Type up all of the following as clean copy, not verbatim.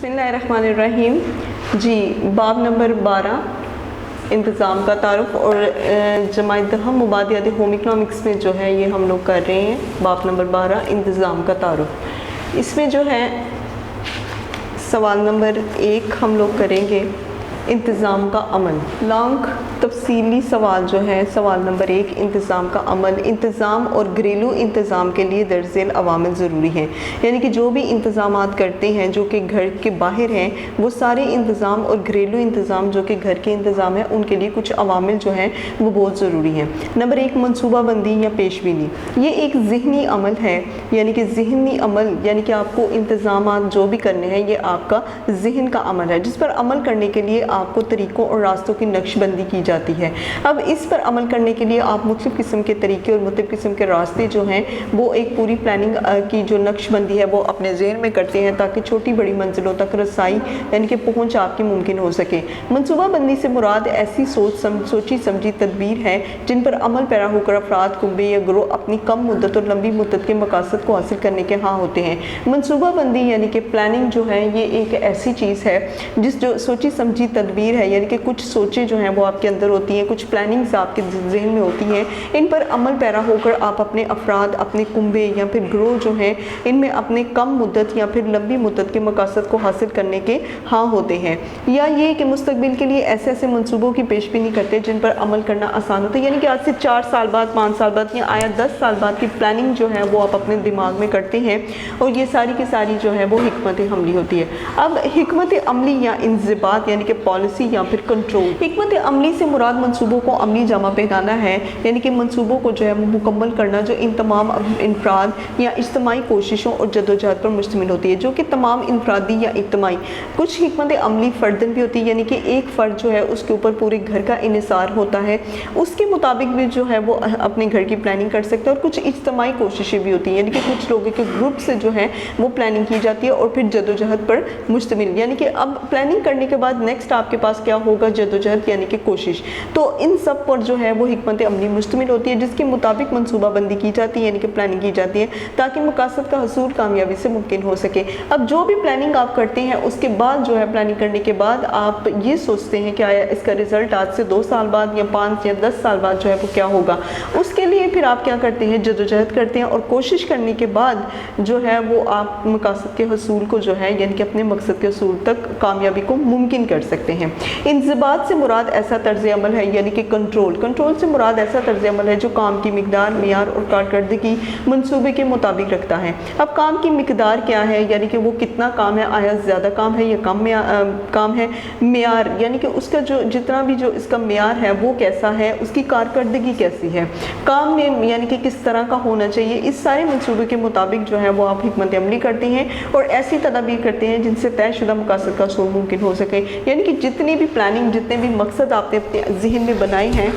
बिस्मिल्लाहिर्रहमानिर्रहीम। जी, बाब नंबर 12 इंतज़ाम का तारुफ और जमात दहम मुबादियात होम इकनॉमिक्स में जो है ये हम लोग कर रहे हैं। बाब नंबर 12 इंतज़ाम का तारुफ। इसमें जो है सवाल नंबर 1 हम लोग करेंगे इंतज़ाम का अमल। लॉन्ग तफसीली सवाल जो है सवाल नंबर 1 इंतज़ाम का अमल। इंतज़ाम और घरेलू इंतज़ाम के लिए दरअसल अवामिल ज़रूरी हैं, यानी कि जो भी इंतज़ामात करते हैं जो कि घर के बाहर हैं वो सारे इंतज़ाम और घरेलू इंतज़ाम जो कि घर के इंतज़ाम है उनके लिए कुछ अवामिल जो हैं वो बहुत ज़रूरी हैं। नंबर 1 मनसूबा बंदी या पेशबीनी। ये एक ज़हनी अमल है, यानी कि ज़हनी अमल यानी कि आपको इंतज़ामात जो भी करने हैं ये आपका ज़हन का अमल है, जिस पर अमल करने के लिए आपको तरीक़ों और रास्तों की नक्शबंदी की जाती है। अब इस पर अमल करने के लिए आप मुख्तलिफ़ किस्म के तरीके और मुख्तलिफ़ किस्म के रास्ते जो हैं वो एक पूरी प्लानिंग की जो नक्शबंदी है वो अपने ज़हन में करते हैं ताकि छोटी बड़ी मंजिलों तक रसाई यानी कि पहुँच आपकी मुमकिन हो सके। मनसूबा बंदी से मुराद ऐसी सोची समझी तदबीर है जिन पर अमल पैरा होकर अफराद कुंबे या ग्रोह अपनी कम मुद्दत और लंबी मुद्दत के मकासद को हासिल करने के हाँ होते हैं। मनसूबा बंदी यानी कि प्लानिंग जो है ये एक ऐसी चीज़ है जिस जो सोची समझी तदबीर है, यानी कि कुछ सोचें जो हैं वो आपके अंदर होती हैं, कुछ प्लानिंग्स आपके जहन में होती हैं, इन पर अमल पैरा होकर आप अपने अफराद अपने कुंबे या फिर ग्रोह जो हैं इनमें अपने कम मुद्दत या फिर लंबी मुद्दत के मकासद को हासिल करने के हाँ होते हैं। या ये कि मुस्तकबिल के लिए ऐसे ऐसे मनसूबों की पेशबीनी करते हैं जिन पर अमल करना आसान होता है, यानी कि आज से 4 साल बाद 5 साल बाद या आया 10 साल बाद की प्लानिंग जो है वो आप अपने दिमाग में करते हैं और ये सारी की सारी जो है वो हिकमत अमली होती है। अब हिकमत अमली या इंज़िबात यानी कि पॉलिसी या फिर कंट्रोल। हिकमत अमली से मुराद मंसूबों को अमली जामा पहनाना है, यानी कि मंसूबों को जो है वो मुकम्मल करना जो इन तमाम इनफराद या इज्तमाई कोशिशों और जदोजहद पर मुश्तमिल होती है, जो कि तमाम इनफरादी या इज्तमाई। कुछ हिकमत अमली फ़र्दन भी होती है, यानी कि एक फ़र्द जो है उसके ऊपर पूरे घर का इन्हिसार होता है, उसके मुताबिक भी जो है वो अपने घर की प्लानिंग कर सकते हैं। और कुछ इज्तमाई कोशिशें भी होती हैं, यानी कि कुछ लोगों के ग्रुप से जो है वो प्लानिंग की जाती है और फिर जदोजहद पर मुश्तमिल, यानी कि अब प्लानिंग करने के बाद नेक्स्ट आपके पास क्या होगा, जदोजहद यानी कि कोशिश। तो इन सब पर जो है वो हिकमत अमली मुश्तमिल होती है जिसके मुताबिक मनसूबा बंदी की जाती है, यानी कि प्लानिंग की जाती है ताकि मकासद का हसूल कामयाबी से मुमकिन हो सके। अब जो भी प्लानिंग आप करते हैं उसके बाद जो है प्लानिंग करने के बाद आप ये सोचते हैं कि आया इसका रिज़ल्ट आज से 2 साल बाद या 5 या 10 साल बाद जो है वो क्या होगा। उसके लिए फिर आप क्या करते हैं, जदोजहद करते हैं और कोशिश करने के बाद जो है वो आप मकासद के हसूल को जो है यानी कि अपने मकसद के हसूल तक कामयाबी को मुमकिन कर सकते हैं। इंज़िबात से मुराद ऐसा तर्ज़ अमल है, यानी कि कंट्रोल। कंट्रोल से मुराद ऐसा तर्ज़ अमल है जो काम की मिकदार, मियार और कारकर्दगी मंसूबे के मुताबिक रखता है। अब काम की मिकदार क्या है, यानी कि वो कितना काम है, आया ज़्यादा काम है या कम काम है। मियार यानी कि उसका जो जितना भी जो इसका मियार है वो कैसा है, उसकी कारकर्दगी कैसी है, काम में यानी कि किस तरह का होना चाहिए। इस सारे मंसूबे के मुताबिक जो है वो आप हिकमत अमली करते हैं और ऐसी तदाबीर करते हैं जिनसे तयशुदा मकासद का हसूल मुमकिन हो सके, यानी कि जितनी भी प्लानिंग जितने भी मकसद आपने अपने ज़हन में बनाए हैं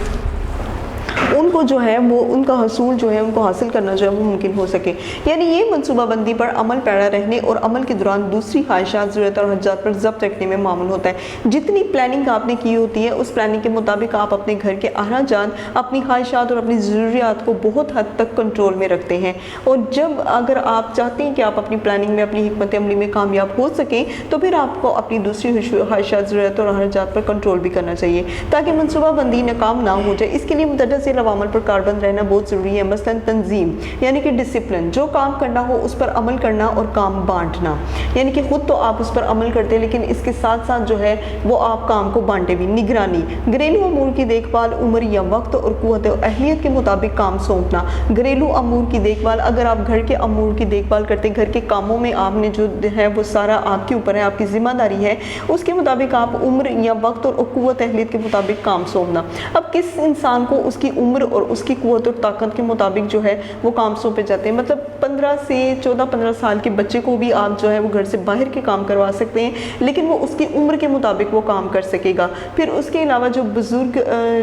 उनको जो है वो उनका हसूल जो है उनको हासिल करना जो है वो मुमकिन हो सके। यानी ये मनसूबा बंदी पर अमल पैरा रहने और अमल के दौरान दूसरी ख्वाहिशात, ज़रूरत और हजात पर ज़ब्त रखने में मामूल होता है। जितनी प्लानिंग आपने की होती है उस प्लानिंग के मुताबिक आप अपने घर के अखराजात, अपनी ख्वाहिशात और अपनी ज़रूरियात को बहुत हद तक कंट्रोल में रखते हैं। और जब अगर आप चाहते हैं कि आप अपनी प्लानिंग में अपनी हिकमत अमली में कामयाब हो सकें तो फिर आपको अपनी दूसरी ख्वाहिशात, ज़रूरत और हजात पर कंट्रोल भी करना चाहिए ताकि मनसूबा बंदी नाकाम ना हो जाए। इसके लिए मुतअद्दिद अवामल पर कारबंद रहना बहुत ज़रूरी है। मसलन तंजीम यानी कि डिसिप्लिन, जो काम करना हो उस पर अमल करना और काम बांटना, यानी कि खुद तो आप उस पर अमल करते हैं लेकिन इसके साथ साथ जो है वो आप काम को बांटे भी। निगरानी, घरेलू अमूर की देखभाल उम्र या वक्त और कुव्वत और अहलियत के मुताबिक काम सौंपना। घरेलू अमूर की देखभाल, अगर आप घर के अमूर की देखभाल करते हैं, घर के कामों में आपने जो है वो सारा आपके ऊपर है, आपकी जिम्मेदारी है, उसके मुताबिक आप उम्र या वक्त और कुव्वत अहलियत के मुताबिक काम सौंपना। अब किस इंसान को उसकी उम्र और उसकी कुव्वत और ताकत के मुताबिक जो है वो काम सौंपे जाते हैं। मतलब 15 से 14-15 साल के बच्चे को भी आप जो है वो घर से बाहर के काम करवा सकते हैं लेकिन वो उसकी उम्र के मुताबिक वो काम कर सकेगा। फिर उसके अलावा जो बुज़ुर्ग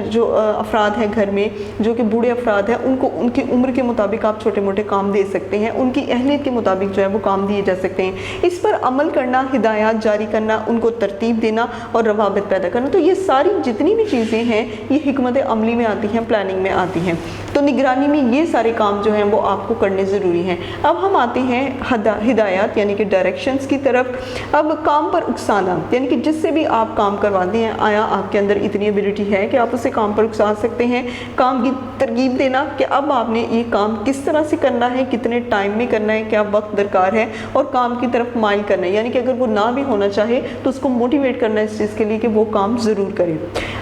जो अफराद हैं घर में, जो कि बूढ़े अफराद हैं, उनको उनकी उम्र के मुताबिक आप छोटे मोटे काम दे सकते हैं, उनकी अहलियत के मुताबिक जो है वो काम दिए जा सकते हैं। इस पर अमल करना, हिदायत जारी करना, उनको तरतीब देना और रवाबित पैदा करना। तो ये सारी जितनी भी चीज़ें हैं ये हिकमत अमली में आती हैं, प्लानिंग में आती हैं। तो निगरानी में ये सारे काम जो हैं वो आपको करने ज़रूरी हैं। अब हम आते हैं हिदायत यानी कि डायरेक्शंस की तरफ। अब काम पर उकसाना यानी कि जिससे भी आप काम करवाते हैं, आया आपके अंदर इतनी एबिलिटी है कि आप उसे काम पर उकसा सकते हैं। काम की तरगीब देना कि अब आपने ये काम किस तरह से करना है, कितने टाइम में करना है, क्या वक्त दरकार है, और काम की तरफ माइल करना है, यानी कि अगर वो ना भी होना चाहे तो उसको मोटिवेट करना है इस चीज़ के लिए कि वो काम ज़रूर करे।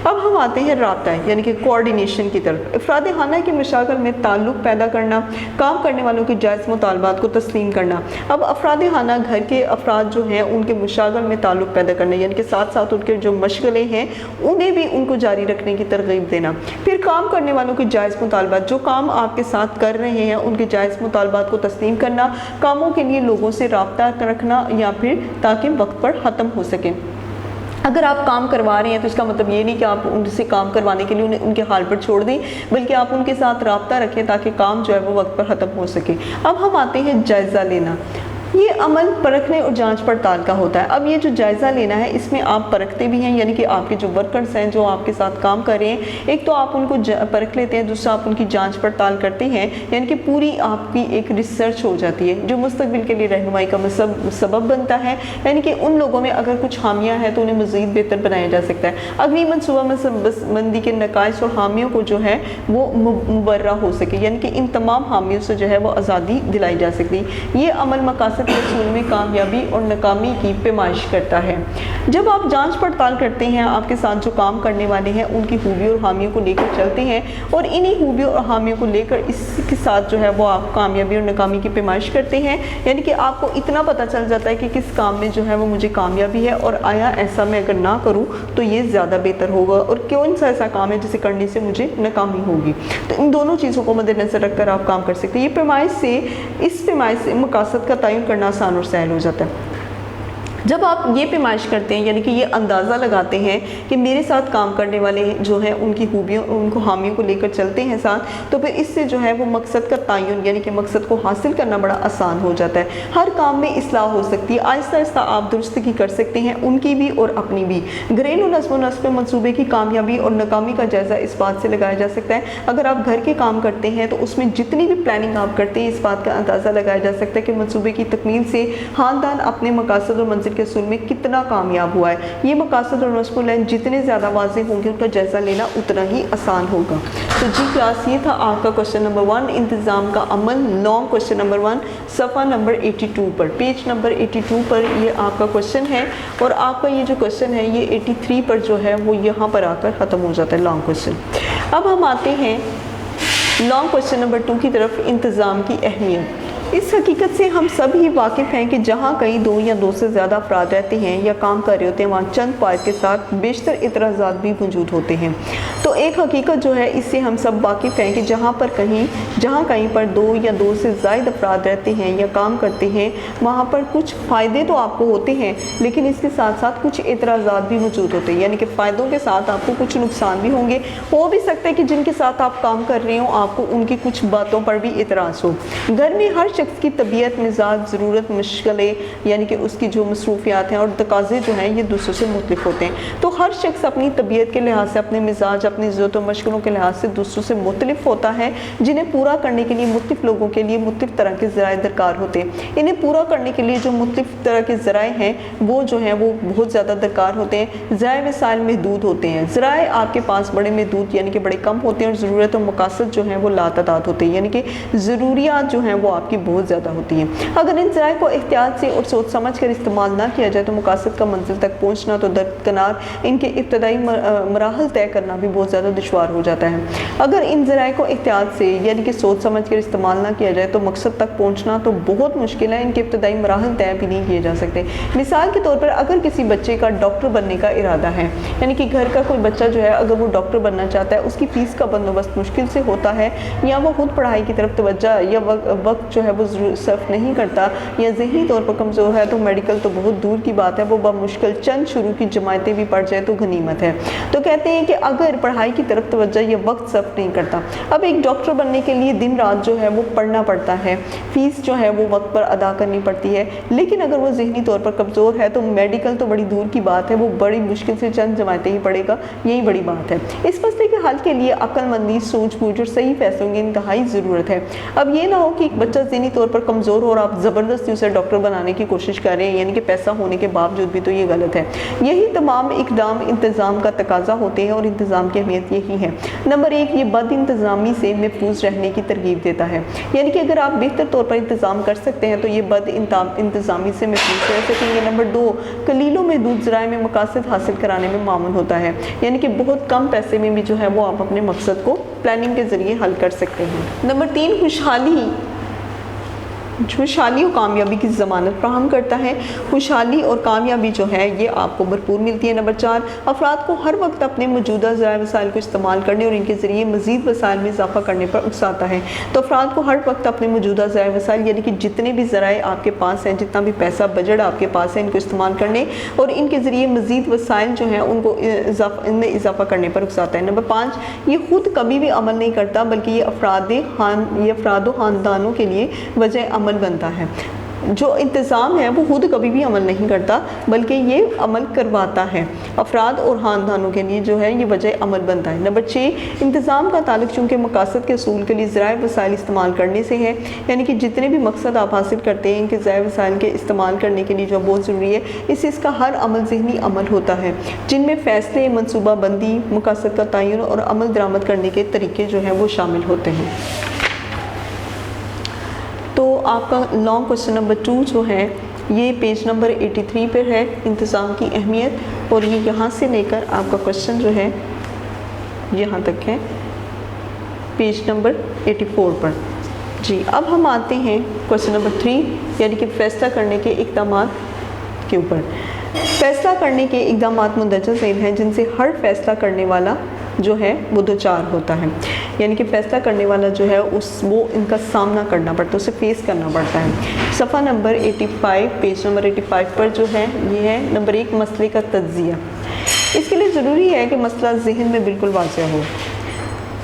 अब हम आते हैं राब्ता यानी कि कोऑर्डिनेशन की तरफ। अफराद खाना की मशागल में ताल्लुक़ पैदा करना, काम करने वालों के जायज़ मुतालबात को तस्लीम करना। अब अफराद खाना घर के अफराद जो हैं उनके मशागल में ताल्लुक़ पैदा करना, यानी कि साथ साथ उनके जो मशगलें हैं उन्हें भी उनको जारी रखने की तरगीब देना। फिर काम करने वालों के जायज़ मुतालबात, जो काम आपके साथ कर रहे हैं उनके जायज़ मुतालबात को तस्लीम करना, कामों के लिए लोगों से राब्ता रखना या फिर ताकि वक्त पर ख़त्म हो सके। अगर आप काम करवा रहे हैं तो इसका मतलब ये नहीं कि आप उनसे काम करवाने के लिए उन्हें उनके हाल पर छोड़ दें, बल्कि आप उनके साथ राब्ता रखें ताकि काम जो है वो वक्त पर ख़त्म हो सके। अब हम आते हैं जायज़ा लेना। ये अमल परखने और जांच पड़ताल का होता है। अब ये जो जायज़ा लेना है इसमें आप परखते भी हैं, यानी कि आपके जो वर्कर्स हैं जो आपके साथ काम कर रहे हैं, एक तो आप उनको परख लेते हैं, दूसरा आप उनकी जांच पड़ताल करते हैं, यानी कि पूरी आपकी एक रिसर्च हो जाती है जो मुस्तकबिल के लिए रहनुमाई का सबब बनता है। यानी कि उन लोगों में अगर कुछ खामियां हैं तो उन्हें मज़ीद बेहतर बनाया जा सकता है। अगली मनसूबाबंदी के नकाइस और हामियों को जो है वो मुबर्रा हो सके, यानी कि इन तमाम हामियों से जो है वो आज़ादी दिलाई जा सकती। ये अमल मकासद रसूल में कामयाबी और नाकामी की पैमाइश करता है। जब आप जांच पड़ताल करते हैं, आपके साथ जो काम करने वाले हैं उनकी खूबियों और हामियों को लेकर चलते हैं और इन्हीं खूबियों और हामियों को लेकर इसके साथ जो है वो आप कामयाबी और नाकामी की पैमाइश करते हैं, यानी कि आपको इतना पता चल जाता है कि किस काम में जो है वो मुझे कामयाबी है और आया ऐसा मैं अगर ना करूँ तो ये ज़्यादा बेहतर होगा, और कौन सा ऐसा काम है जिसे करने से मुझे नाकामी होगी। तो इन दोनों चीज़ों को मद्देनज़र रखकर आप काम कर सकते हैं। ये पैमाइश से, इस पैमाइश से मकासद का तयन करना आसान और सहल हो जाता है। जब आप ये पैमाइश करते हैं, यानी कि ये अंदाज़ा लगाते हैं कि मेरे साथ काम करने वाले जो हैं उनकी खूबियों, उनको हामियों को लेकर चलते हैं साथ, तो फिर इससे जो है वो मकसद का तयन यानी कि मकसद को हासिल करना बड़ा आसान हो जाता है। हर काम में इस्लाह हो सकती है, आहिस्ता आहिस्ता आप दुरुस्तगी कर सकते हैं, उनकी भी और अपनी भी। घरेलू नज़्म व नस्क़ मंसूबे की कामयाबी और नाकामी का जायज़ा इस बात से लगाया जा सकता है, अगर आप घर के काम करते हैं तो उसमें जितनी भी प्लानिंग आप करते हैं इस बात का अंदाज़ा लगाया जा सकता है कि मंसूबे की तकमील से ख़ानदान अपने मकासद और मंजिल के असूल में कितना कामयाब हुआ है। ये मकासद और मसऊलियत जितने ज़्यादा वाज़ेह होंगे उनका जायज़ा लेना उतना ही आसान होगा। तो जी क्लास, ये था आपका क्वेश्चन नंबर 1, इंतज़ाम का अमल, लॉन्ग क्वेश्चन नंबर 1, सफ़ा नंबर 82 पर, पेज नंबर 82 पर ये आपका क्वेश्चन है। और आपका ये जो क्वेश्चन है ये 83 पर जो है वो यहाँ पर आकर ख़त्म हो जाता है लॉन्ग क्वेश्चन। अब हम आते हैं लॉन्ग क्वेश्चन नंबर 2 की तरफ, इंतज़ाम की अहमियत। इस हकीकत से हम सब ही वाकिफ़ हैं कि जहाँ कहीं 2 या 2 से ज़्यादा अफराद रहते हैं या काम कर रहे होते हैं, वहाँ चंद फ़ायदे के साथ बेशतर इतराज़ात भी मौजूद होते हैं। तो एक हकीकत जो है इससे हम सब वाकिफ़ हैं कि जहाँ कहीं पर 2 या 2 से ज़्यादा अफराद रहते हैं या काम करते हैं, वहाँ पर कुछ फ़ायदे तो आपको होते हैं, लेकिन इसके साथ साथ कुछ इतराज़ात भी मौजूद होते हैं, यानी कि फ़ायदों के साथ आपको कुछ नुकसान भी होंगे। हो भी सकता है कि जिनके साथ आप काम कर रहे हो आपको उनकी कुछ बातों पर भी इतराज़ हो। घर में हर शख्स की तबीयत, मिजाज, ज़रूरत, मुश्किलें, यानी कि उसकी जो मसरूफियात हैं और तकाज़े जो हैं ये दूसरों से मुख्तलिफ होते हैं। तो हर शख्स अपनी तबीयत के लिहाज से, अपने मिजाज, अपनी ज़रूरत और मुश्किलों के लिहाज से दूसरों से मुख्तलिफ होता है, जिन्हें पूरा करने के लिए मुख्तलिफ लोगों के लिए मुख्तलिफ तरह के ज़राए दरकार होते हैं। इन्हें पूरा करने के लिए जो मुख्तलिफ तरह के ज़राए हैं वो जो हैं वो बहुत ज़्यादा दरकार होते हैं। ज़राए वसाइल महदूद होते हैं, ज़राए आपके पास बड़े महदूद यानी कि बड़े कम होते हैं, और ज़रूरत और मकासद जो हैं वो लातादाद होते हैं, यानी कि ज़रूरियात जो हैं वो आपकी बहुत ज़्यादा होती हैं। अगर इन ज़राए को एहतियात से और सोच समझ कर इस्तेमाल ना किया जाए तो मकासद का मंजिल तक पहुँचना तो दरकिनार, इनके इब्तदाई मराहल तय करना भी बहुत ज़्यादा दुश्वार हो जाता है। अगर इन ज़राए को एहतियात से यानी कि सोच समझ कर इस्तेमाल ना किया जाए तो मकसद तक पहुँचना तो बहुत मुश्किल है, इनके इब्तदाई मराहल तय भी नहीं किए जा सकते। मिसाल के तौर पर अगर किसी बच्चे का डॉक्टर बनने का इरादा है, यानी कि घर का कोई बच्चा जो है अगर वो डॉक्टर बनना चाहता है, उसकी फ़ीस का बंदोबस्त मुश्किल से होता है, या वो खुद पढ़ाई की तरफ तवज्जो या वक्त जो है وہ صرف نہیں کرتا یا ذہنی طور پر کمزور ہے تو میڈیکل تو بہت دور کی بات ہے، وہ بمشکل چند شروع کی جماعتیں بھی پڑھ جائے تو غنیمت ہے۔ تو کہتے ہیں کہ اگر پڑھائی کی طرف توجہ یہ وقت صرف نہیں کرتا، اب ایک ڈاکٹر بننے کے لیے دن رات جو ہے وہ پڑھنا پڑتا ہے، فیس جو ہے وہ وقت پر ادا کرنی پڑتی ہے، لیکن اگر وہ ذہنی طور پر کمزور ہے تو میڈیکل تو بڑی دور کی بات ہے، وہ بڑی مشکل سے چند جماعتیں ہی پڑھے گا، یہی بڑی بات ہے۔ اس مسئلے کے حل کے لیے عقل مندی، سوچ بوجھ اور صحیح فیصلوں کی انتہائی ضرورت ہے۔ اب یہ نہ ہو کہ ایک بچہ ذہنی طور پر کمزور ہو اور آپ زبردستی اسے ڈاکٹر بنانے کی کوشش کر رہے ہیں، یعنی کہ پیسہ ہونے کے باوجود بھی، تو یہ غلط ہے۔ یہی تمام اقدام انتظام کا تقاضا ہوتے ہیں اور انتظام کی اہمیت یہی ہے۔ نمبر 1، یہ بد انتظامی سے محفوظ رہنے کی ترغیب دیتا ہے، یعنی کہ اگر آپ بہتر طور پر انتظام کر سکتے ہیں تو یہ بد انتظامی سے محفوظ رہ سکیں گے۔ نمبر 2، قلیل و محدود ذرائع میں مقاصد حاصل کرانے میں معاون ہوتا ہے، یعنی کہ بہت کم پیسے میں بھی جو ہے وہ آپ اپنے مقصد کو پلاننگ کے ذریعے حل کر سکتے ہیں۔ نمبر 3، خوشحالی اور کامیابی کی ضمانت فراہم کرتا ہے۔ خوشحالی اور کامیابی جو ہے یہ آپ کو بھرپور ملتی ہے۔ نمبر 4، افراد کو ہر وقت اپنے موجودہ ذرائع وسائل کو استعمال کرنے اور ان کے ذریعے مزید وسائل میں اضافہ کرنے پر اکساتا ہے۔ تو افراد کو ہر وقت اپنے موجودہ ذرائع وسائل، یعنی کہ جتنے بھی ذرائع آپ کے پاس ہیں، جتنا بھی پیسہ بجٹ آپ کے پاس ہے، ان کو استعمال کرنے اور ان کے ذریعے مزید وسائل جو ہیں ان کو ان میں اضافہ کرنے پر اکساتا ہے۔ نمبر 5، یہ خود کبھی بھی عمل نہیں کرتا بلکہ یہ افراد و خاندانوں کے لیے وجہ عمل بنتا ہے۔ جو انتظام ہے وہ خود کبھی بھی عمل نہیں کرتا بلکہ یہ عمل کرواتا ہے، افراد اور خاندانوں کے لیے جو ہے یہ وجہ عمل بنتا ہے۔ نمبر 6، انتظام کا تعلق چونکہ مقاصد کے حصول کے لیے ذرائع وسائل استعمال کرنے سے ہے، یعنی کہ جتنے بھی مقصد آپ حاصل کرتے ہیں ان کے ذرائع وسائل کے استعمال کرنے کے لیے جو بہت ضروری ہے، اس سے اس کا ہر عمل ذہنی عمل ہوتا ہے، جن میں فیصلے، منصوبہ بندی، مقاصد کا تعین اور عمل درآمد کرنے کے طریقے جو ہیں وہ شامل ہوتے ہیں۔ تو آپ کا لانگ کوسچن نمبر 2 جو ہے یہ پیج نمبر 83 پر ہے، انتظام کی اہمیت، اور یہ یہاں سے لے کر آپ کا کوسچن جو ہے یہاں تک ہے پیج نمبر 84 پر۔ جی اب ہم آتے ہیں کوسچن نمبر 3، یعنی کہ فیصلہ کرنے کے اقدامات کے اوپر۔ فیصلہ کرنے کے اقدامات مندرجہ ذیل ہیں جن سے ہر فیصلہ کرنے والا جو ہے وہ دوچار ہوتا ہے، یعنی کہ فیصلہ کرنے والا جو ہے وہ ان کا سامنا کرنا پڑتا ہے، اسے فیس کرنا پڑتا ہے۔ صفحہ نمبر 85، پیج نمبر 85 پر جو ہے یہ ہے نمبر 1، مسئلے کا تجزیہ۔ اس کے لیے ضروری ہے کہ مسئلہ ذہن میں بالکل واضح ہو۔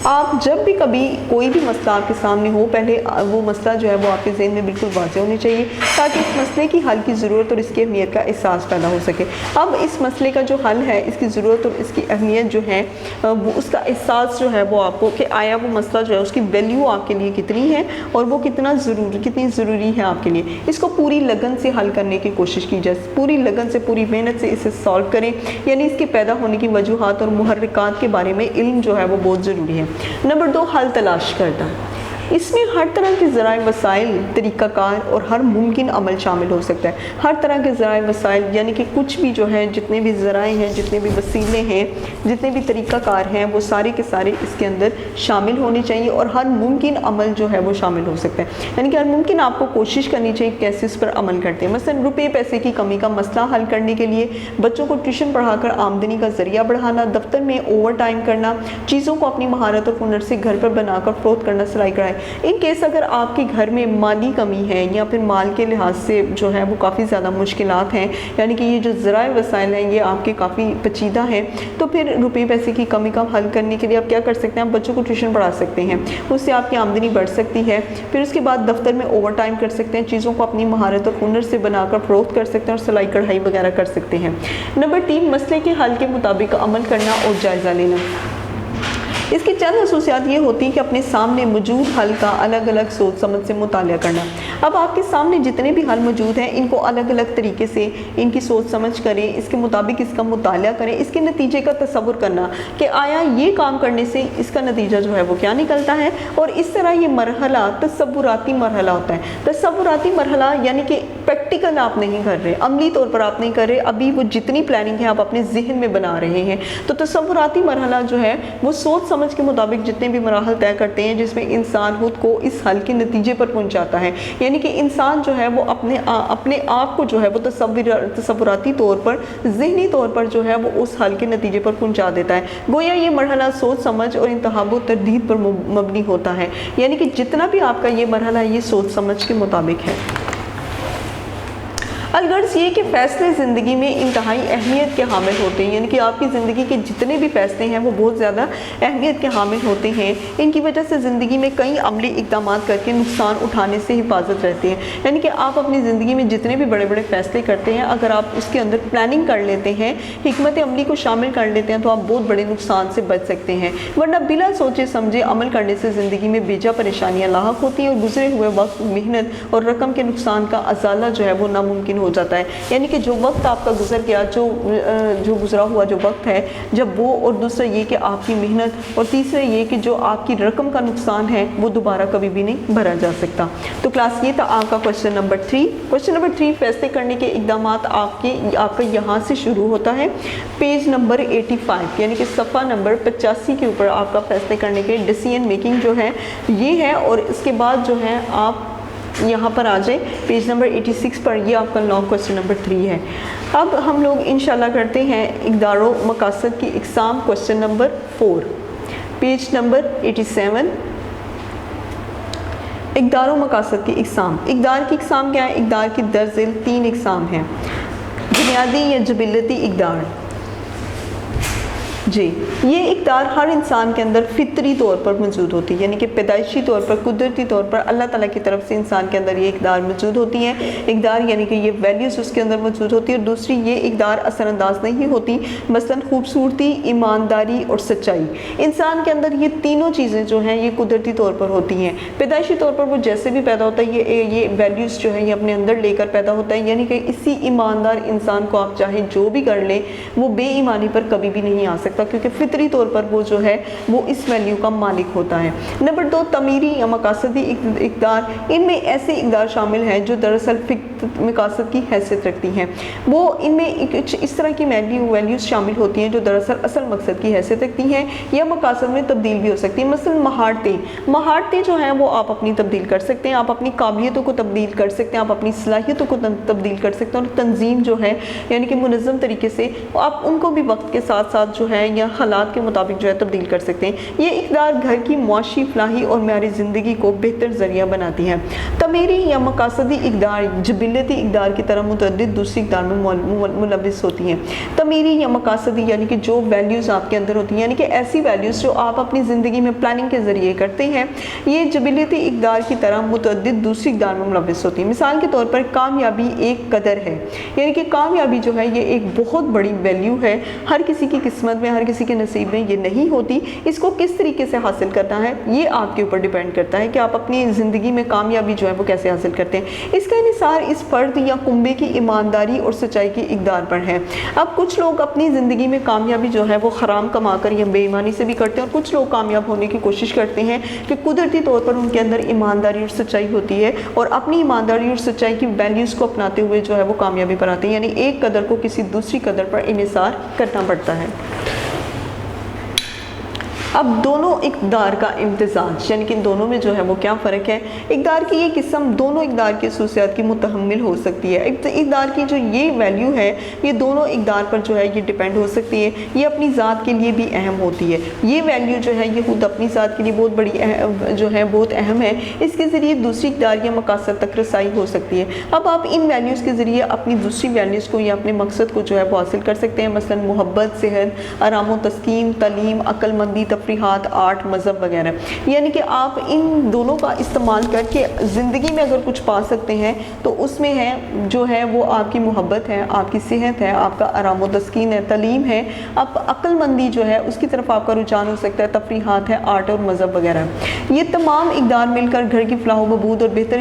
آپ جب بھی کبھی کوئی بھی مسئلہ آپ کے سامنے ہو، پہلے وہ مسئلہ جو ہے وہ آپ کے ذہن میں بالکل واضح ہونے چاہیے تاکہ اس مسئلے کی حل کی ضرورت اور اس کی اہمیت کا احساس پیدا ہو سکے۔ اب اس مسئلے کا جو حل ہے، اس کی ضرورت اور اس کی اہمیت جو ہے وہ اس کا احساس جو ہے وہ آپ کو، کہ آیا وہ مسئلہ جو ہے اس کی ویلیو آپ کے لیے کتنی ہے اور وہ کتنی ضروری ہے آپ کے لیے، اس کو پوری لگن سے حل کرنے کی کوشش کی جائے، پوری لگن سے، پوری محنت سے اسے سالو کریں، یعنی اس کے پیدا ہونے کی وجوہات اور محرکات کے بارے میں علم جو ہے وہ بہت ضروری ہے۔ نمبر 2، حل تلاش کرنا۔ اس میں ہر طرح کے ذرائع وسائل، طریقہ کار اور ہر ممکن عمل شامل ہو سکتا ہے۔ ہر طرح کے ذرائع وسائل یعنی کہ کچھ بھی جو ہے، جتنے بھی ذرائع ہیں، جتنے بھی وسیلے ہیں، جتنے بھی طریقہ کار ہیں، وہ سارے کے سارے اس کے اندر شامل ہونے چاہیے اور ہر ممکن عمل جو ہے وہ شامل ہو سکتا ہے، یعنی کہ ہر ممکن آپ کو کوشش کرنی چاہیے کیسے اس پر عمل کرتے ہیں۔ مثلا روپے پیسے کی کمی کا مسئلہ حل کرنے کے لیے بچوں کو ٹیوشن پڑھا کر آمدنی کا ذریعہ بڑھانا، دفتر میں اوور ٹائم کرنا، چیزوں کو اپنی مہارت اور ہنر سے گھر پر بنا کر فروخت کرنا، سلائی کڑھائی۔ ان کیس اگر آپ کے گھر میں مالی کمی ہے یا پھر مال کے لحاظ سے جو ہے وہ کافی زیادہ مشکلات ہیں، یعنی کہ یہ جو ذرائع وسائل ہیں یہ آپ کے کافی پیچیدہ ہیں، تو پھر روپے پیسے کی کمی کا حل کرنے کے لیے آپ کیا کر سکتے ہیں؟ آپ بچوں کو ٹیوشن پڑھا سکتے ہیں، اس سے آپ کی آمدنی بڑھ سکتی ہے۔ پھر اس کے بعد دفتر میں اوور ٹائم کر سکتے ہیں، چیزوں کو اپنی مہارت اور ہنر سے بنا کر فروخت کر سکتے ہیں اور سلائی کڑھائی وغیرہ کر سکتے ہیں۔ نمبر 3، مسئلے کے حل کے مطابق عمل کرنا اور جائزہ لینا۔ اس کی چند خصوصیات یہ ہوتی ہیں کہ اپنے سامنے موجود حل کا الگ الگ سوچ سمجھ سے مطالعہ کرنا۔ اب آپ کے سامنے جتنے بھی حل موجود ہیں ان کو الگ الگ طریقے سے ان کی سوچ سمجھ کریں، اس کے مطابق اس کا مطالعہ کریں، اس کے نتیجے کا تصور کرنا کہ آیا یہ کام کرنے سے اس کا نتیجہ جو ہے وہ کیا نکلتا ہے، اور اس طرح یہ مرحلہ تصوراتی مرحلہ ہوتا ہے۔ تصوراتی مرحلہ یعنی کہ پریکٹیکل آپ نہیں کر رہے، عملی طور پر آپ نہیں کر رہے، ابھی وہ جتنی پلاننگ ہے آپ اپنے ذہن میں بنا رہے ہیں۔ تو تصوراتی مرحلہ جو ہے وہ سوچ سمجھ کے مطابق جتنے بھی مراحل طے کرتے ہیں جس میں انسان خود کو اس حل کے نتیجے پر پہنچاتا ہے، یعنی کہ انسان جو ہے وہ اپنے آپ کو جو ہے وہ تصوراتی طور پر، ذہنی طور پر جو ہے وہ اس حل کے نتیجے پر پہنچا دیتا ہے۔ گویا یہ مرحلہ سوچ سمجھ اور انتخاب و تردید پر مبنی ہوتا ہے، یعنی کہ جتنا بھی آپ کا یہ مرحلہ ہے یہ سوچ سمجھ کے مطابق ہے۔ الغرض یہ کہ فیصلے زندگی میں انتہائی اہمیت کے حامل ہوتے ہیں، یعنی کہ آپ کی زندگی کے جتنے بھی فیصلے ہیں وہ بہت زیادہ اہمیت کے حامل ہوتے ہیں۔ ان کی وجہ سے زندگی میں کئی عملی اقدامات کر کے نقصان اٹھانے سے حفاظت رہتے ہیں، یعنی کہ آپ اپنی زندگی میں جتنے بھی بڑے بڑے فیصلے کرتے ہیں، اگر آپ اس کے اندر پلاننگ کر لیتے ہیں، حکمت عملی کو شامل کر لیتے ہیں، تو آپ بہت بڑے نقصان سے بچ سکتے ہیں، ورنہ بلا سوچے سمجھے عمل کرنے سے زندگی میں بیجا پریشانیاں لاحق ہوتی ہیں اور گزرے ہوئے وقت، محنت اور رقم کے نقصان کا ازالہ جو ہے وہ ناممکن ہو جاتا ہے۔ یعنی کہ جو وقت آپ کا گزر گیا، جو گزرا ہوا جو وقت ہے، جب وہ، اور دوسرا یہ کہ آپ کی محنت، اور تیسرا یہ کہ جو آپ کی رقم کا نقصان ہے وہ دوبارہ کبھی بھی نہیں بھرا جا سکتا۔ تو کلاس یہ تھا آپ کا کوشچن نمبر 3۔ کوشچن نمبر 3، فیصلے کرنے کے اقدامات آپ کا یہاں سے شروع ہوتا ہے، پیج نمبر 85 یعنی کہ صفحہ نمبر 85 کے اوپر آپ کا فیصلے کرنے کے ڈیسیژن میکنگ جو ہے یہ ہے، اور اس کے بعد جو ہے آپ یہاں پر آ جائیں پیج نمبر 86 پر، یہ آپ کا لانگ کوشچن نمبر 3 ہے۔ اب ہم لوگ انشاءاللہ کرتے ہیں اقدار و مقاصد کی اقسام، کوشچن نمبر 4، پیج نمبر 87۔ اقدار و مقاصد کی اقسام۔ اقدار کی اقسام کیا ہے؟ اقدار کی درذیل 3 اقسام ہیں۔ بنیادی یا جبلتی اقدار، جی یہ اقدار ہر انسان کے اندر فطری طور پر موجود ہوتی ہے، یعنی کہ پیدائشی طور پر، قدرتی طور پر اللہ تعالیٰ کی طرف سے انسان کے اندر یہ اقدار موجود ہوتی ہیں۔ اقدار یعنی کہ یہ ویلیوز اس کے اندر موجود ہوتی ہے، اور دوسری یہ اقدار اثر انداز نہیں ہوتی، مثلاً خوبصورتی، ایمانداری اور سچائی۔ انسان کے اندر یہ تینوں چیزیں جو ہیں یہ قدرتی طور پر ہوتی ہیں۔ پیدائشی طور پر وہ جیسے بھی پیدا ہوتا ہے یہ ویلیوز جو ہیں یہ اپنے اندر لے کر پیدا ہوتا ہے، یعنی کہ اسی ایماندار انسان کو آپ چاہے جو بھی کر لیں وہ بے ایمانی پر کبھی بھی نہیں آ سکتا، کیونکہ فطری طور پر وہ جو ہے وہ اس ویلیو کا مالک ہوتا ہے۔ نمبر 2، تعمیری یا مقاصدی اقدار۔ ان میں ایسے اقدار شامل ہیں جو دراصل مقاصد کی حیثیت رکھتی ہیں، وہ ان میں کچھ اس طرح کی ویلیوز شامل ہوتی ہیں جو دراصل اصل مقصد کی حیثیت رکھتی ہیں یا مقاصد میں تبدیل بھی ہو سکتی ہیں۔ مثلا مہارتیں جو ہیں وہ آپ اپنی تبدیل کر سکتے ہیں، آپ اپنی قابلیتوں کو تبدیل کر سکتے ہیں، آپ اپنی صلاحیتوں کو تبدیل کر سکتے ہیں، اور تنظیم جو ہے یعنی کہ منظم طریقے سے آپ ان کو بھی وقت کے ساتھ ساتھ جو ہے یا حالات کے مطابق جو ہے تبدیل کر سکتے ہیں۔ یہ اقدار گھر کی معاشی فلاحی اور معیاری زندگی کو بہتر ذریعہ بناتی ہیں۔ تعمیری یا مقاصدی اقدار جبلتی اقدار کی طرح متعدد دوسری اقدار میں ملوث ہوتی ہیں۔ تعمیری یا مقاصدی یعنی کہ جو ویلیوز آپ کے اندر ہوتی ہیں، یعنی کہ ایسی ویلیوز جو آپ اپنی زندگی میں پلاننگ کے ذریعے کرتے ہیں، یہ جبلتی اقدار کی طرح متعدد دوسری اقدار میں ملوث ہوتی ہیں۔ مثال کے طور پر کامیابی ایک قدر ہے، یعنی کہ کامیابی جو ہے یہ ایک بہت بڑی ویلیو ہے، ہر کسی کی قسمت میں، ہر کسی کے نصیب میں یہ نہیں ہوتی۔ اس کو کس طریقے سے حاصل کرنا ہے یہ آپ کے اوپر ڈیپینڈ کرتا ہے کہ آپ اپنی زندگی میں کامیابی جو ہے وہ کیسے حاصل کرتے ہیں۔ اس کا انحصار اس فرد یا کنبے کی ایمانداری اور سچائی کی اقدار پر ہے۔ اب کچھ لوگ اپنی زندگی میں کامیابی جو ہے وہ حرام کما کر یا بے ایمانی سے بھی کرتے ہیں، اور کچھ لوگ کامیاب ہونے کی کوشش کرتے ہیں کہ قدرتی طور پر ان کے اندر ایمانداری اور سچائی ہوتی ہے، اور اپنی ایمانداری اور سچائی کی ویلیوز کو اپناتے ہوئے جو ہے وہ کامیابی پر آتے ہیں، یعنی ایک قدر کو کسی دوسری قدر پر انحصار کرنا پڑتا ہے۔ اب دونوں اقدار کا امتزاج، یعنی کہ ان دونوں میں جو ہے وہ کیا فرق ہے؟ اقدار کی یہ قسم دونوں اقدار کی خصوصیات کی متحمل ہو سکتی ہے۔ اقدار کی جو یہ ویلیو ہے یہ دونوں اقدار پر جو ہے یہ ڈیپینڈ ہو سکتی ہے، یہ اپنی ذات کے لیے بھی اہم ہوتی ہے۔ یہ ویلیو جو ہے یہ خود اپنی ذات کے لیے بہت بڑی جو ہے بہت اہم ہے، اس کے ذریعے دوسری اقدار یا مقاصد تک رسائی ہو سکتی ہے۔ اب آپ ان ویلیوز کے ذریعے اپنی دوسری ویلیوز کو یا اپنے مقصد کو جو ہے وہ حاصل کر سکتے ہیں، مثلا محبت، صحت، آرام و تسکین، تعلیم، عقل مندی، تفریحات، آرٹ، مذہب وغیرہ۔ یعنی کہ آپ ان دونوں کا استعمال کر کے زندگی میں اگر کچھ پا سکتے ہیں تو اس میں ہے جو ہے وہ آپ کی محبت ہے، آپ کی صحت ہے، آپ کا آرام و تسکین ہے، تعلیم ہے، آپ عقل مندی جو ہے اس کی طرف آپ کا رجحان ہو سکتا ہے، تفریحات ہے، آرٹ اور مذہب وغیرہ۔ یہ تمام اقدار مل کر گھر کی فلاح و بہبود اور بہتر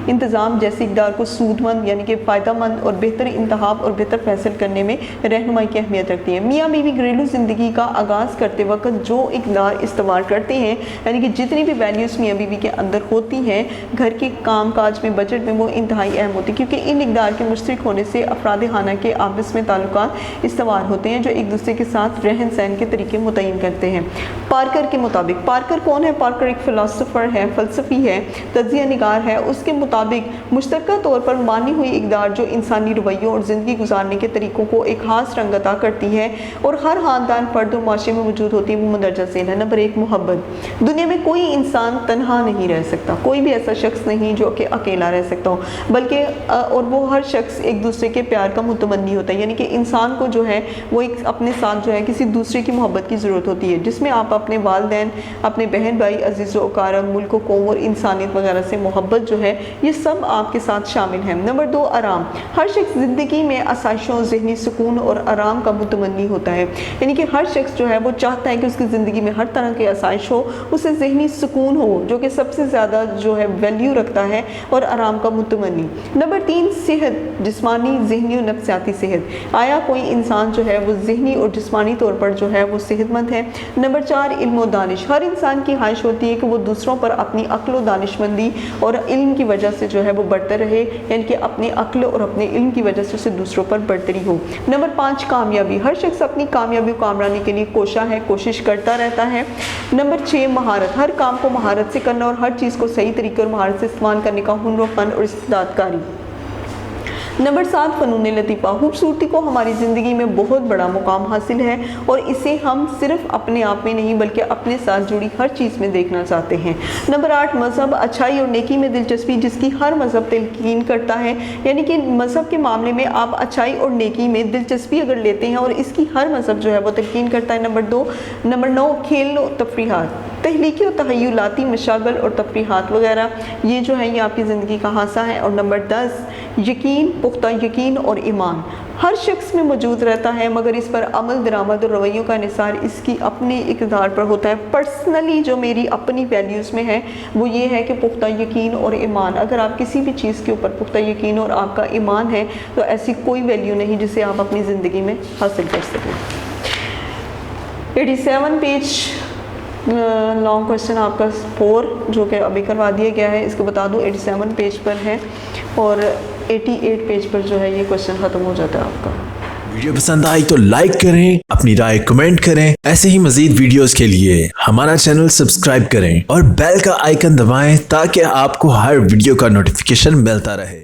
انتظام جیسے اقدار کو سود مند یعنی کہ فائدہ مند اور بہتر انتخاب اور بہتر فیصل کرنے میں رہنمائی کی اہمیت رکھتی ہے۔ میاں بیوی گھریلو زندگی کا آغاز کرتے وقت जो इक़दार इस्तेमाल करते हैं, यानी कि जितनी भी वैल्यूज़ मियाँ बीवी के अंदर होती हैं घर के काम काज में, बजट में, वो इंतहाई अहम होती है, क्योंकि इन इक़दार के मुश्तरक होने से अफराद खाना के आपस में ताल्लुकात इस्तवार होते हैं जो एक दूसरे के साथ रहन सहन के तरीके मुतय्यन करते हैं। पार्कर के मुताबिक, पार्कर कौन है? पार्कर एक फ़िलासफ़र है, फ़लसफ़ी है, तज्ज़िया निगार है। उसके मुताबिक मुश्तरका तौर पर मानी हुई इक़दार जो इंसानी रवैयों और ज़िंदगी गुजारने के तरीक़ों को एक ख़ास रंग अता करती है और हर ख़ानदान, फ़र्द और माशरे में मौजूद होती है, वो मंदरजा ज़ेल है। नंबर 1, मोहब्बत। दुनिया में कोई इंसान तन्हा नहीं रह सकता, कोई भी ऐसा शख्स नहीं जो कि अकेला रह सकता हो, बल्कि और वो हर शख्स एक दूसरे के प्यार का मुतमन्नी होता है, यानी कि इंसान को जो है वो एक अपने साथ जो है किसी दूसरे की मोहब्बत की ज़रूरत होती है, जिसमें आप अपने वालिदैन, अपने बहन भाई, अजीज़ व अकारब, मुल्क, कौम और इंसानियत वगैरह से मोहब्बत जो है ये सब आपके साथ शामिल है। नंबर 2, आराम। हर शख्स ज़िंदगी में आसाइशों, ज़हनी सुकून और आराम का मुतमन्नी होता है, यानी कि हर शख्स जो है वो चाहता है कि उसकी ज़िंदगी में हर तरह की आसाइश हो, उसे ज़हनी सुकून हो, जो कि सबसे ज़्यादा जो है वैल्यू रखता है, और आराम का मुतमन्नी। नंबर 3, सेहत, जिस्मानी, ज़हनी और नफ्सियाती सेहत। आया कोई इंसान जो है वो ज़हनी और जिस्मानी तौर पर जो है वो सेहतमंद है। नंबर 4, इल्म और दानिश। हर इंसान की ख्वाहिश होती है कि वो दूसरों पर अपनी अक्ल और दानिशमंदी और इल्म की वजह से जो है वो बढ़ता रहे, यानी कि अपनी अक्ल और अपने इल्म की वजह से उसे दूसरों पर बढ़तरी हो। नंबर 5, कामयाबी। हर शख्स अपनी कामयाबी और कामरानी के लिए कोशिश करता रहता है। नंबर 6, महारत। हर काम को महारत से करना और हर चीज़ को सही तरीके और महारत से इस्तेमाल करने का हुनर, फन और इस्तेदादकारी। नंबर 7, फ़नून लतीफ़ा। खूबसूरती को हमारी ज़िंदगी में बहुत बड़ा मुकाम हासिल है और इसे हम सिर्फ अपने आप में नहीं बल्कि अपने साथ जुड़ी हर चीज़ में देखना चाहते हैं। नंबर 8, मज़हब, अच्छाई और नेकी में दिलचस्पी, जिसकी हर मज़हब तलकीन करता है, यानी कि मज़हब के मामले में आप अच्छाई और नेकी में दिलचस्पी अगर लेते हैं और इसकी हर मज़हब जो है वो तलकीन करता है। नंबर 9, खेल और तफरीहात, तहलीकी और तहय्युलाती मशागल और तफरीहात वगैरह, ये जो है ये आपकी ज़िंदगी का हासा है। और नंबर 10, यकीन, पुख्ता यकीन और ईमान हर शख्स में मौजूद रहता है, मगर इस पर अमल दरामद और रवैयों का निसार इसकी अपने इक़दार पर होता है। पर्सनली जो मेरी अपनी वैल्यूज़ में है वो ये है कि पुख्ता यकीन और ईमान, अगर आप किसी भी चीज़ के ऊपर पुख्ता यकीन और आपका ईमान है तो ऐसी कोई वैल्यू नहीं जिसे आप अपनी ज़िंदगी में हासिल कर सकें। 87 पेज लॉन्ग क्वेश्चन आपका 4 जो कि अभी करवा दिया गया है, इसको बता दूं 87 पेज पर है और 88 पेज पर जो है ये क्वेश्चन ख़त्म हो जाता है आपका। वीडियो पसंद आई तो लाइक करें, अपनी राय कमेंट करें। ऐसे ही मजीद वीडियोस के लिए हमारा चैनल सब्सक्राइब करें और बेल का आइकन दबाएं ताकि आपको हर वीडियो का नोटिफिकेशन मिलता रहे।